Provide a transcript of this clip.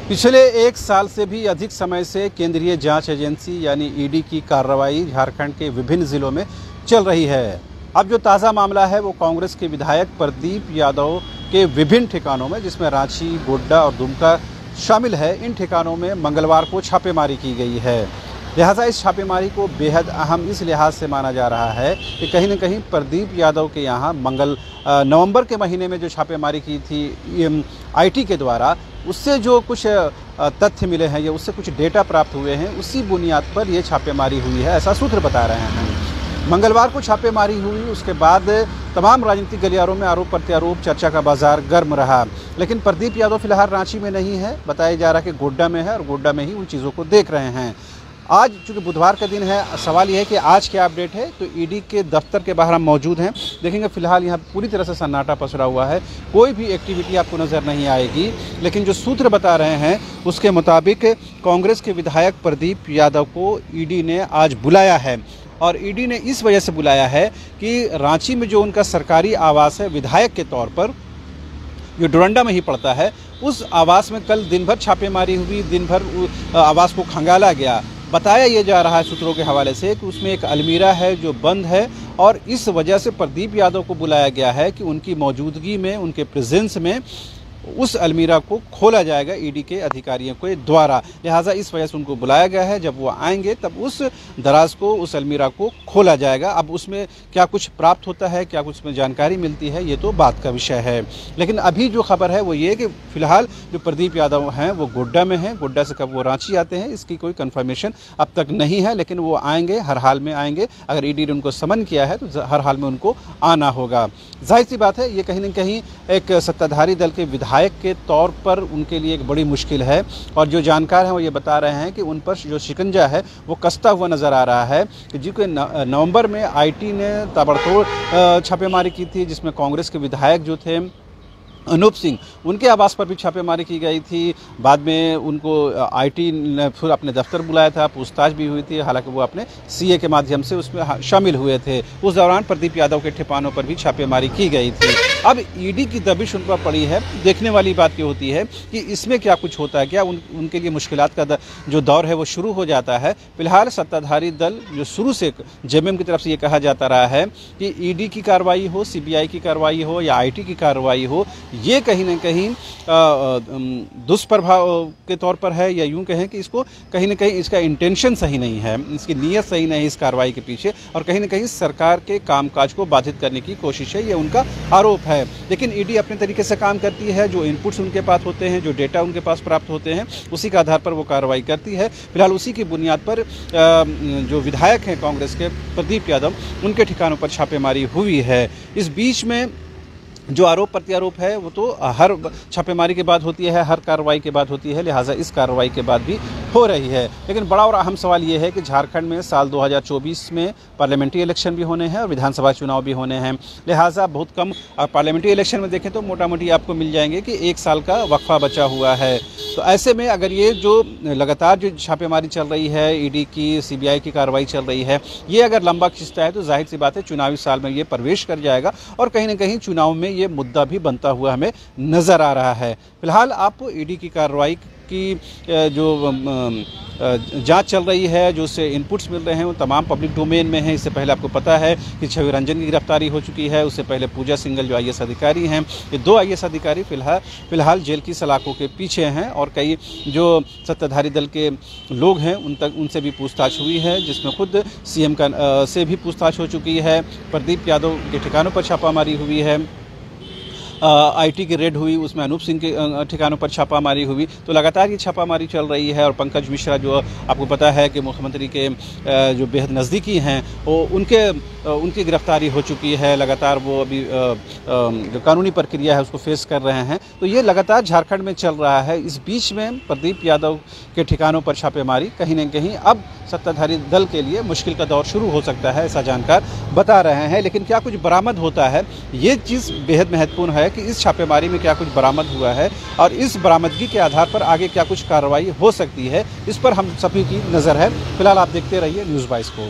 पिछले एक साल से भी अधिक समय से केंद्रीय जांच एजेंसी यानी ईडी की कार्रवाई झारखंड के विभिन्न जिलों में चल रही है। अब जो ताज़ा मामला है वो कांग्रेस के विधायक प्रदीप यादव के विभिन्न ठिकानों में, जिसमें रांची, गोड्डा और दुमका शामिल है, इन ठिकानों में मंगलवार को छापेमारी की गई है। लिहाजा इस छापेमारी को बेहद अहम इस लिहाज से माना जा रहा है कि कहीं न कहीं प्रदीप यादव के यहाँ नवंबर के महीने में जो छापेमारी की थी आईटी के द्वारा, उससे जो कुछ तथ्य मिले हैं या उससे कुछ डेटा प्राप्त हुए हैं, उसी बुनियाद पर ये छापेमारी हुई है, ऐसा सूत्र बता रहे हैं। मंगलवार को छापेमारी हुई, उसके बाद तमाम राजनीतिक गलियारों में आरोप प्रत्यारोप, चर्चा का बाजार गर्म रहा। लेकिन प्रदीप यादव फिलहाल रांची में नहीं है, बताया जा रहा है कि गोड्डा में है और गोड्डा में ही उन चीज़ों को देख रहे हैं। आज चूँकि बुधवार का दिन है, सवाल यह है कि आज क्या अपडेट है। तो ईडी के दफ्तर के बाहर हम मौजूद हैं, देखेंगे फिलहाल यहाँ पूरी तरह से सन्नाटा पसरा हुआ है, कोई भी एक्टिविटी आपको नज़र नहीं आएगी। लेकिन जो सूत्र बता रहे हैं उसके मुताबिक कांग्रेस के विधायक प्रदीप यादव को ईडी ने आज बुलाया है, और ईडी ने इस वजह से बुलाया है कि रांची में जो उनका सरकारी आवास है विधायक के तौर पर, जो डोरंडा में ही पड़ता है, उस आवास में कल दिन भर छापेमारी हुई, दिन भर आवास को खंगाला गया। बताया ये जा रहा है सूत्रों के हवाले से कि उसमें एक अलमीरा है जो बंद है, और इस वजह से प्रदीप यादव को बुलाया गया है कि उनकी मौजूदगी में, उनके प्रेजेंस में उस अलमीरा को खोला जाएगा ईडी के अधिकारियों के द्वारा। लिहाजा इस वजह से उनको बुलाया गया है। जब वो आएंगे तब उस दराज को, उस अलमीरा को खोला जाएगा। अब उसमें क्या कुछ प्राप्त होता है, क्या कुछ उसमें जानकारी मिलती है, ये तो बात का विषय है। लेकिन अभी जो खबर है वो ये कि फिलहाल जो प्रदीप यादव हैं वो गोड्डा में हैं। गोड्डा से कब वो रांची आते हैं इसकी कोई कन्फर्मेशन अब तक नहीं है, लेकिन वो आएंगे, हर हाल में आएंगे। अगर ईडी ने उनको समन किया है तो हर हाल में उनको आना होगा। जाहिर सी बात है, ये कहीं न कहीं एक सत्ताधारी दल के विधायक के तौर पर उनके लिए एक बड़ी मुश्किल है, और जो जानकार हैं वो ये बता रहे हैं कि उन पर जो शिकंजा है वो कसता हुआ नज़र आ रहा है। कि जिसके नवंबर में आईटी ने ताबड़तोड़ छापेमारी की थी, जिसमें कांग्रेस के विधायक जो थे अनूप सिंह, उनके आवास पर भी छापेमारी की गई थी। बाद में उनको आईटी ने फिर अपने दफ्तर बुलाया था, पूछताछ भी हुई थी, हालांकि वो अपने सीए के माध्यम से उसमें शामिल हुए थे। उस दौरान प्रदीप यादव के ठिकानों पर भी छापेमारी की गई थी। अब ईडी की दबिश उन पर पड़ी है। देखने वाली बात ये होती है कि इसमें क्या कुछ होता है, क्या उनके लिए मुश्किलात का जो दौर है वो शुरू हो जाता है। फिलहाल सत्ताधारी दल जो शुरू से जेएमएम की तरफ से ये कहा जाता रहा है कि ईडी की कार्रवाई हो, सीबीआई की कार्रवाई हो या आईटी की कार्रवाई हो, ये कहीं न कहीं दुष्प्रभाव के तौर पर है, या यूं कहें कि इसको कहीं न कहीं इसका इंटेंशन सही नहीं है, इसकी नीयत सही नहीं इस कार्रवाई के पीछे, और कहीं न कहीं सरकार के कामकाज को बाधित करने की कोशिश है, ये उनका आरोप है। लेकिन ईडी अपने तरीके से काम करती है, जो इनपुट्स उनके पास होते हैं, जो डेटा उनके पास प्राप्त होते हैं, उसी के आधार पर वो कार्रवाई करती है। फिलहाल उसी की बुनियाद पर जो विधायक हैं कांग्रेस के प्रदीप यादव, उनके ठिकानों पर छापेमारी हुई है। इस बीच में जो आरोप प्रत्यारोप है वो तो हर छापेमारी के बाद होती है, हर कार्रवाई के बाद होती है, लिहाजा इस कार्रवाई के बाद भी हो रही है। लेकिन बड़ा और अहम सवाल ये है कि झारखंड में साल 2024 में पार्लियामेंट्री इलेक्शन भी होने हैं और विधानसभा चुनाव भी होने हैं। लिहाजा बहुत कम, पार्लियामेंट्री इलेक्शन में देखें तो मोटा मोटी आपको मिल जाएंगे कि एक साल का वक्फा बचा हुआ है। तो ऐसे में अगर ये जो लगातार जो छापेमारी चल रही है, ईडी की, सीबीआई की कार्रवाई चल रही है, ये अगर लंबा खिंचता है तो जाहिर सी बात है चुनावी साल में ये प्रवेश कर जाएगा, और कहीं ना कहीं चुनाव में ये मुद्दा भी बनता हुआ हमें नज़र आ रहा है। फिलहाल आप ईडी की कार्रवाई की जो जांच चल रही है, जो उससे इनपुट्स मिल रहे हैं, वो तमाम पब्लिक डोमेन में है। इससे पहले आपको पता है कि छवि रंजन की गिरफ्तारी हो चुकी है, उससे पहले पूजा सिंगल जो आईएएस अधिकारी हैं, ये 2 आईएएस अधिकारी फिलहाल जेल की सलाखों के पीछे हैं, और कई जो सत्ताधारी दल के लोग हैं उनसे भी पूछताछ हुई है, जिसमें खुद सीएम से भी पूछताछ हो चुकी है। प्रदीप यादव के ठिकानों पर छापामारी हुई है, आईटी की रेड हुई, उसमें अनूप सिंह के ठिकानों पर छापामारी हुई। तो लगातार ये छापामारी चल रही है, और पंकज मिश्रा जो आपको पता है कि मुख्यमंत्री के जो बेहद नज़दीकी हैं, वो उनकी गिरफ्तारी हो चुकी है। लगातार वो अभी जो कानूनी प्रक्रिया है उसको फेस कर रहे हैं। तो ये लगातार झारखंड में चल रहा है। इस बीच में प्रदीप यादव के ठिकानों पर छापेमारी कहीं न कहीं अब सत्ताधारी दल के लिए मुश्किल का दौर शुरू हो सकता है, ऐसा जानकार बता रहे हैं। लेकिन क्या कुछ बरामद होता है, ये चीज़ बेहद महत्वपूर्ण है कि इस छापेमारी में क्या कुछ बरामद हुआ है, और इस बरामदगी के आधार पर आगे क्या कुछ कार्रवाई हो सकती है, इस पर हम सभी की नज़र है। फिलहाल आप देखते रहिए न्यूज़ 22 को।